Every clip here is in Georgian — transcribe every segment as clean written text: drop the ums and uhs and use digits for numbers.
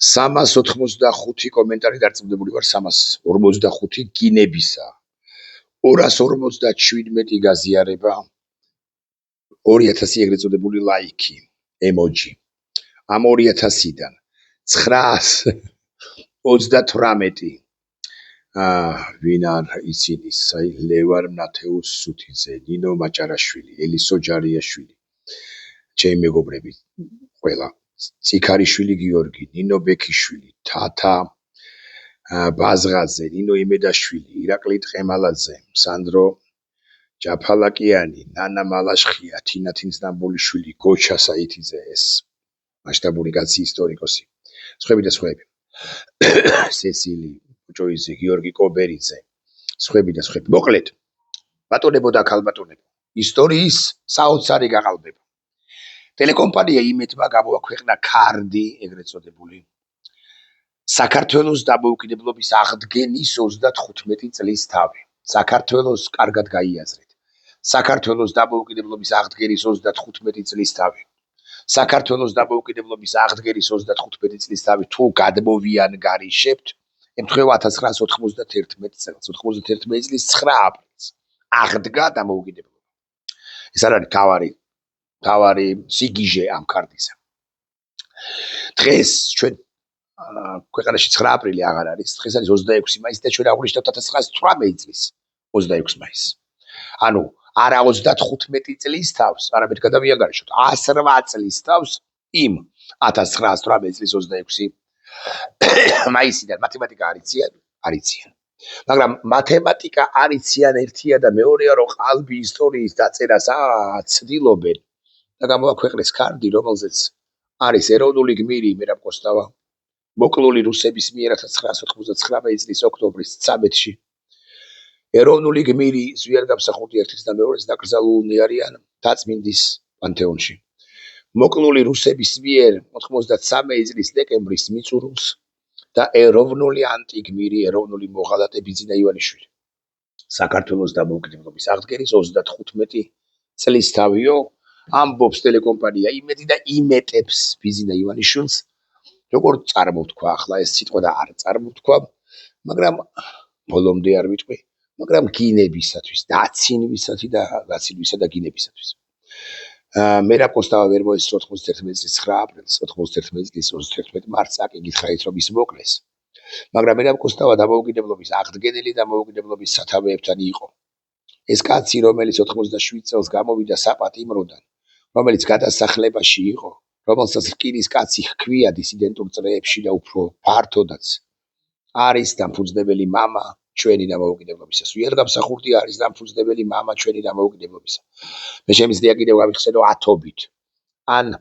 385 კომენტარი დარწმუნებული ვარ 345 გინებისა 257 გაზიარება 2000 ეგრეთ წოდებული ლაიქი ემოჯი ამ 2000-დან 928 ვინ არ იცის აი ლევან ნათეუს სუთიძე ნინო მაჭარაშვილი ელისო ჯარიაშვილი ჩემი მეგობრები ყველა ციქარიშვილი გიორგი ნინო ბექიშვილი თათა ბაზღაძე ნინო იმედაშვილი ირაკლი ტყემალაძე სანდრო ჯაფალაკიანი ნანა მალაშხია თინა თინსნამბოლიშვილი გოჩა საითიძე ეს მასშტაბური კაცი ისტორიკოსი სხვები და სხვები სესილი ბუჭოიძე გიორგი კობერიძე სხვები და სხვები მოკლედ ბატონებო და ქალბატონებო ისტორიის საოცარი გაყალბება ტელეკომპანია იმედმა გამოაქვეყნა ქარდი ეგრეთ წოდებული საქართველოს დამოუკიდებლობის აღდგენის 35 წლის თავი საქართველოს კარგად გაიაზრეთ საქართველოს დამოუკიდებლობის აღდგენის 35 წლის თავი საქართველოს დამოუკიდებლობის აღდგენის 35 წლის თავი თუ გადმოვიანგარიშებთ ემთხვევა 1991 წელს 91 წლის 9 აპრილს აღდგა დამოუკიდებლობა ეს არის თავარი სიგიჟე ამ ქარდისა დღეს ჩვენ ქვეყანაში 9 აპრილი აღარ არის დღეს არის 26 მაისი და ჩვენ აღვნიშნავთ 1918 წლის 26 მაისს ანუ არა 35 წლის თავს არამედ გადავიანგარიშოთ 108 წლის თავს იმ 1918 წლის 26 მაისიდან მათემატიკა არიციან მაგრამ მათემატიკა არიციან ერთია და მეორეა რომ ყალბი ისტორიის დაწერას ცდილობენ და გამოაქვეყნეს ქარდი რომელზეც არის ეროვნული გმირი მერაბ კოსტავა მოკლული რუსების მიერ 1999 წლის ოქტომბრის 13-ში ეროვნული გმირი ზვიად გამსახურდი ერთის და მეორეს დაკრძალულნი არიან დაწმინდის პანთეონში მოკლული რუსების მიერ 93 წლის დეკემბრის მიწურულს და ეროვნული ანტიგმირი ეროვნული მოღალატე ბიძინა ივანიშვილი საქართველოს დამოუკიდებლობის აღდგენის 35 წლის თავიო ამბობს ტელეკომპანია იმედი და იმეტებს ბიძინა ივანიშვილს როგორ წარმოვთქვა ახლა ეს სიტყვა და არ წარმოვთქვა მაგრამ ბოლომდე არ ვიტყვი მაგრამ გინებისათვის დაცინვისათვის და გაცინვისა და გინებისათვის მერაბ კოსტავა ვერ მოესწრო 91 წლის 9 აპრილს 91 წლის 31 მარტს აკი გითხარით რომ ის მოკლეს მაგრამ მერაბ კოსტავა დამოუკიდებლობის აღდგენელი დამოუკიდებლობის სათავეებთან იყო ეს კაცი რომელიც 97 წელს გამოვიდა საპატიმროდან რომელიც გადასახლებაში იყო რომელსაც რკინის კაცი ჰქვია დისიდენტურ წრეებში და უფრო ფართოდაც არის დამფუძნებელი мама ჩვენი დამოუკიდებლობისა ზვიად გამსახურდი არის დამფუძნებელი мама ჩვენი დამოუკიდებლობისა მე შემიძლია კიდევ გავიხსენო ათობით ან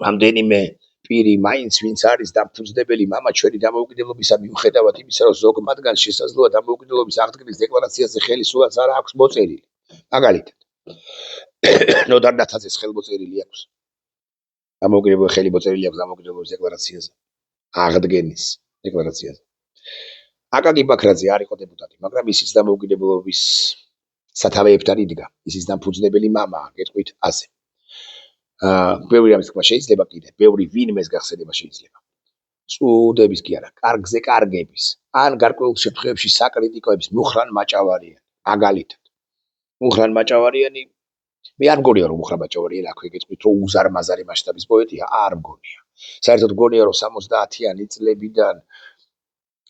რამდენიმე პირი მაინც ვინც არის დამფუძნებელი мама ჩვენი დამოუკიდებლობისა მიუხედავად იმისა რომ ზოგ მათგანს შესაძლოა დამოუკიდებლობის აღდგენის დეკლარაციაზე ხელისულაც არ აქვს მოწერილი მაგალითად ნოდარ ნათაძეს ხელმოწერილი აქვს დამოუკიდებლობის ხელი მოწერილი აქვს დამოუკიდებლობის დეკლარაციაზე აღდგენის დეკლარაციაზე აკაკი ბაქრაძე არ იყო დეპუტატი მაგრამ ისიც დამოუკიდებლობის სათავეებთან იდგა ისიც დამფუძნებელი მამაა გეტყვით ასე ბევრი ამის თქვა შეიძლება კიდე ბევრი ვინმეს გახსენება შეიძლება წუდების კი არა კარგზე კარგების ან გარკვეულ შემთხვევებში საკრიტიკოების მუხრან მაჭავარიანი მაგალითად მუხრან მაჭავარიანი მე არ მგონია რომ მუხრან მაჭავარიანი აქვე გეტყვით რომ უზარმაზარი მასშტაბის პოეტია არ მგონია საერთოდ მგონია რომ 70-იანი წლებიდან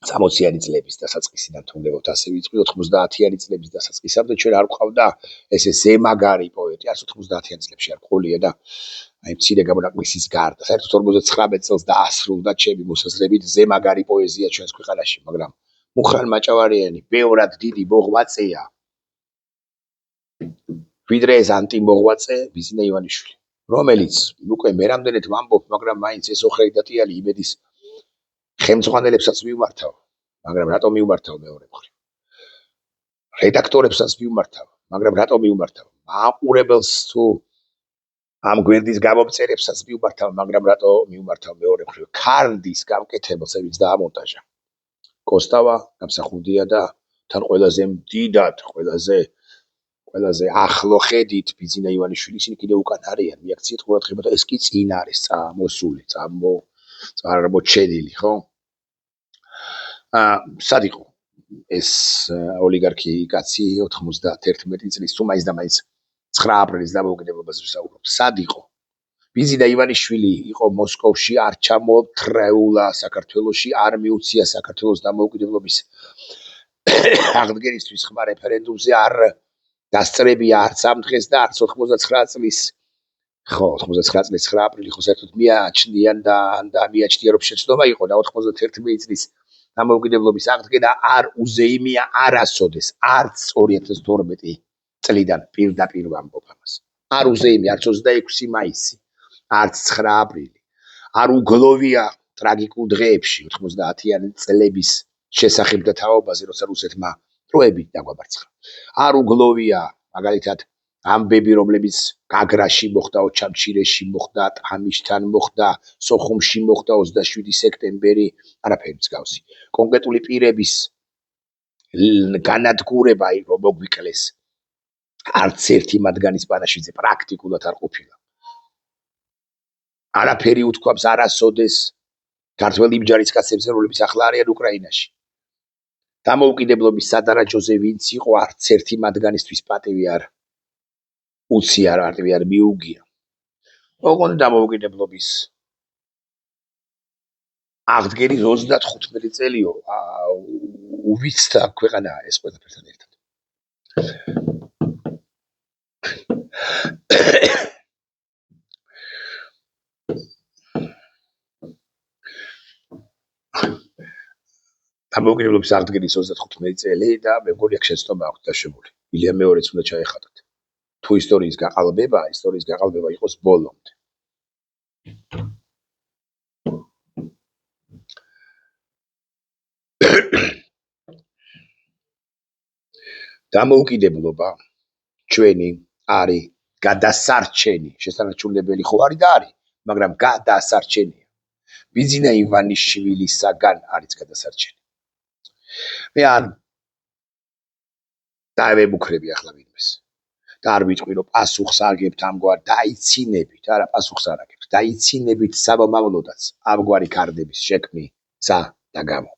60-იანი წლების დასაწყისიდან თუნდაც ასე ვიწვი 90-იანი წლების დასაწყისამდე ჩვენ არ გვყავდა ესე ზემაგარი პოეტი არც 90-იანი წლებში არ ყოლია და აი მცირე გამონაკლისის გარდა საერთოდ 59 წელს დაასრულდა ჩემი მოსაზრებით ზემაგარი პოეზია ჩვენს ქვეყანაში მაგრამ მუხრან მაჭავარიანი ბევრად დიდი მოღვაწეა ვიდრე ეს ანტიმოღვაწე ბიძინა ივანიშვილი რომელიც უკვე მე რამდენად ვამბობ მაგრამ მაინც ეს ოხრე დატიანი იმედის ხელმძღვანელებსაც მივმართავ მაგრამ რატომ მივმართავ მეორე მხრივ რედაქტორებსაც მივმართავ მაგრამ რატომ მივმართავ მაყურებელს თუ ამ გვერდის გამომწერებსაც მივმართავ მაგრამ რატომ მივმართავ მეორე მხრივ ქარდის გამკეთებელს ვინც დაამონტაჟა კოსტავა გამსახურდია და თან ყველაზე დიდად ყველაზე ახლო ხედით ბიძინა ივანიშვილი ისინი კიდევ უკან არიან მიაქციეთ ყურადღება და ეს კი წინ არის წამოსული არა მოჩენილი, ხო? სად იყო ეს ოლიგარქი კაცი 91 წლის თუ მაინც და მაინც 9 აპრილის დამოუკიდებლობას ვისაუბრობთ. სად იყო? ბიზინა ივანიშვილი იყო მოსკოვში, არ ჩამოთრეულა საქართველოში, არ მიუცია საქართველოს დამოუკიდებლობის აღდგენისთვის ხმა რეფერენდუმზე, არ დასწრებია არც ამ დღეს და არც 99 წლის ხო 99 წლის 9 აპრილი ხო საერთოდ მიაჩნდიან და მიაჩნია რომ შეცდომა იყო და 91 წლის დამოუკიდებლობის აღდგენა არ უზეიმია არასოდეს არც 2012 წლიდან პირდაპირ ვამბობ ამას. არ უზეიმია არც 26 მაისი, არც 9 აპრილი. არ უგლოვია ტრაგიკულ დღეებში 90-იანი წლების შესახებ და თაობაზე, როცა რუსეთმა დროებით დაგვაბარცხა. არ უგლოვია მაგალითად ამბები, რომლებიც გაგრაში მოხდა, ოჩამჩირეში მოხდა, ტამიშთან მოხდა, სოხუმში მოხდა 27 სექტემბერი, არაფერი მსგავსი. კონკრეტული პირების განადგურება იყო მოგვიკლეს. არც ერთი მათგანის პანაშვიდზე პრაქტიკულად არ ყოფილა. არაფერი უთქვამს არასოდეს ქართველ იმ ჯარისკაცებზე, რომლებიც ახლა არიან უკრაინაში. დამოუკიდებლობის სადარაჯოზე ვინც იყო, არც ერთი მათგანისთვის პატივი არ უცია, პატივი არ მიუგია. ოღონდ დამოუკიდებლობის აღდგენის 35 წელიო უვიცთა ქვეყანა ეს ყველაფერთან ერთად. დამოუკიდებლობის აღდგენის 35 წელი და მე მგონი აქ შეცდომა აქვს დაშვებული. ვილიამ მეორეც უნდა ჩაეხადოთ. თუ ისტორიის გაყალბება იყოს ბოლომდე. დამოუკიდებლობა ჩვენი არის გადასარჩენი, შესანიშნავებელი ხო არის და არის, მაგრამ გადასარჩენია. ბიზინა ივანიშვილისაგან არის გადასარჩენი. მე არ დავემუქრები ახლა ვინმეს. და არ ვიტყვი რომ პასუხს აგებთ ამგვარ დაიცინებით, არა პასუხს არ აგებთ. დაიცინებით სამომავლოდაც ამგვარი კარდების შექმნისა და გამო.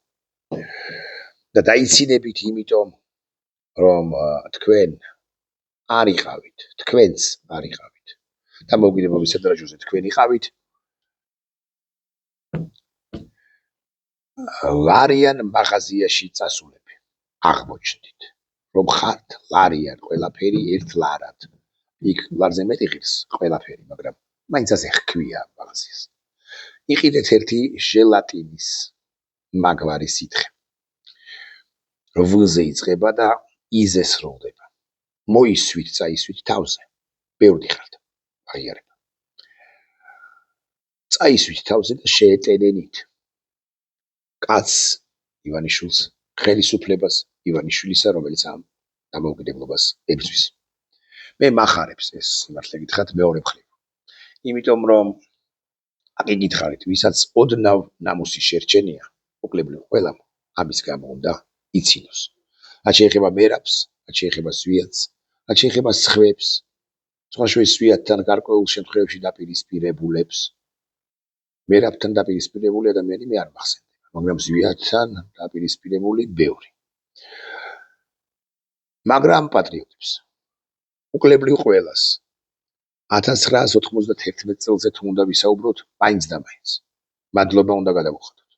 და დაიცინებით იმიტომ რომ თქვენ არ იყავით, თქვენც არ იყავით. დამოუკიდებლობის სადარაჯოზე თქვენ იყავით. ლარიან მაღაზიაში წასულები. აღმოჩნდით, რომ ხართ ლარიან ყველაფერი ერთ ლარად. იქ ლარზე მეტი ღირს ყველაფერი, მაგრამ მაინც ასე ხქვია მაღაზიას. იყიდეთ ერთი ჟელატინის მაგვარი სითხე. ვლზე იწყება და იზე სრულდება. მოისვით, წაისვით თავზე. ბევრი ხართ. აღიარება. წაისვით თავზე და შეეტენენით. კაც ივანიშვილს, ხელისუფლებას ივანიშვილისა, რომელიც ამ დამოუკიდებლობას ებრძვის. მე მახარებს ეს სიმართლე გითხრათ მეორე მხრივ. იმიტომ რომ აკითხარით, ვისაც ოდნავ ნამუსი შერჩენია, უკლებლიო ყველამ ამის გამო უნდა იცინოს. რაც შეეხება მერაბს, რაც შეეხება ზვიათს, რაც შეეხება სხვებს, სხვაშორის ზვიათთან გარკვეულ შემთხვევებში დაპირისპირებულებს. მერაბთან დაპირისპირებული ადამიანი მე არ მახსენდება, მაგრამ ზვიათთან დაპირისპირებული ბევრი. მაგრამ პატრიოტებს უკლებლიო ყველას 1991 წელზე თუ უნდა ვისაუბროთ, მაინც და მაინც მადლობა უნდა გადავუხადოთ.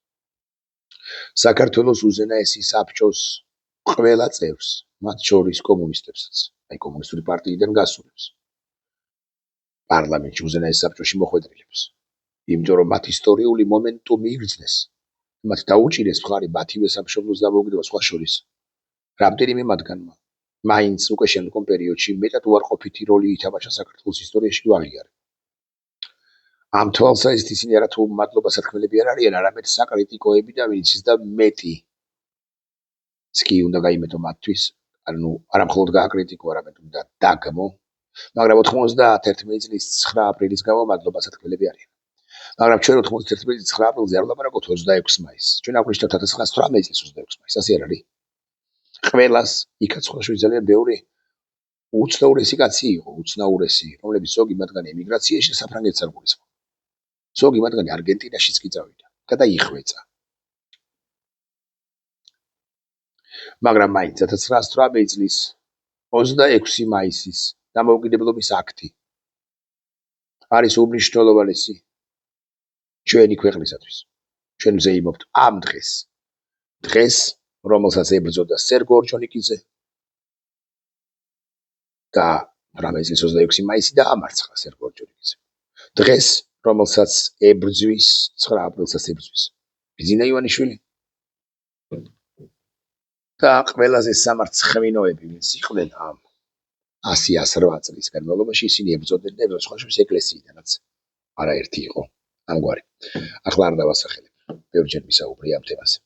საქართველოს უზენაესი საბჭოს ყველა წევრს, მათ შორის კომუნისტებსაც, აი კომუნისტური პარტიიდან გასულებს. პარლამენტში უზენაეს საბჭოში მოხვედრილებს. იმიტომ რომ მათ ისტორიული მომენტუმი იგრძნეს. მათ დაუჭირეს მხარი მათივე სამშობლოს დამოუკიდებლობა სხვა შორის. რამდენიმე მათგანმა მაინც უკვე შემდგომ პერიოდში მეტად უარყოფითი როლი ითამაშა საქართველოს ისტორიაში ვაღიარებ. ამ თვალსაზრისით ისინი არათუ მადლობა სათქმელები არ არიან, არამედ საკრიტიკოები და ვინც ის და მეტი სკი უნდა გაიმეტო მათთვის, ანუ არა მხოლოდ გააკრიტიკო, არამედ უნდა დაგმო, მაგრამ 91 წლის 9 აპრილის გამო მადლობა სათქმელები არიან. მაგრამ ჩვენ 91 წლის 9 აპრილზე არ ვლაპარაკობთ 26 მაისს. ჩვენ აგვნიშნავთ 1918 წლის 26 მაისს, ასე არ არის? ყველას იქაც სხვა შორის ძალიან ბევრი უცნაურესი კაცი იყო, რომლებიც ზოგი მათგანი ემიგრაციაში საფრანგეთს არ გულისხმობ. ზოგი მათგანი არგენტინაშიც კი წავიდა, გადაიხვეწა. მაგრამ მაინც 1918 წლის 26 მაისის დამოუკიდებლობის აქტი არის უმნიშვნელოვანესი ჩვენი ქვეყნისათვის. ჩვენ ვზეიმობთ ამ დღეს, რომელსაც ებრძოდა სერგო ორჯონიკიძე და 18 წლის 26 მაისი დაამარცხა სერგო ორჯონიკიძე. დღეს, რომელსაც ებრძვის 9 აპრილსაც ებრძვის ბიძინა ივანიშვილი და ყველაზე სამარცხვინოები, ვინც იყვნენ ამ 108 წლის განმავლობაში, ისინი ებრძოდნენ და ებრძოდნენ ეკლესიიდანაც არაერთი იყო ამგვარი. ახლა არ დავასახელებ, ბევრჯერ ვისაუბრე ამ თემაზე.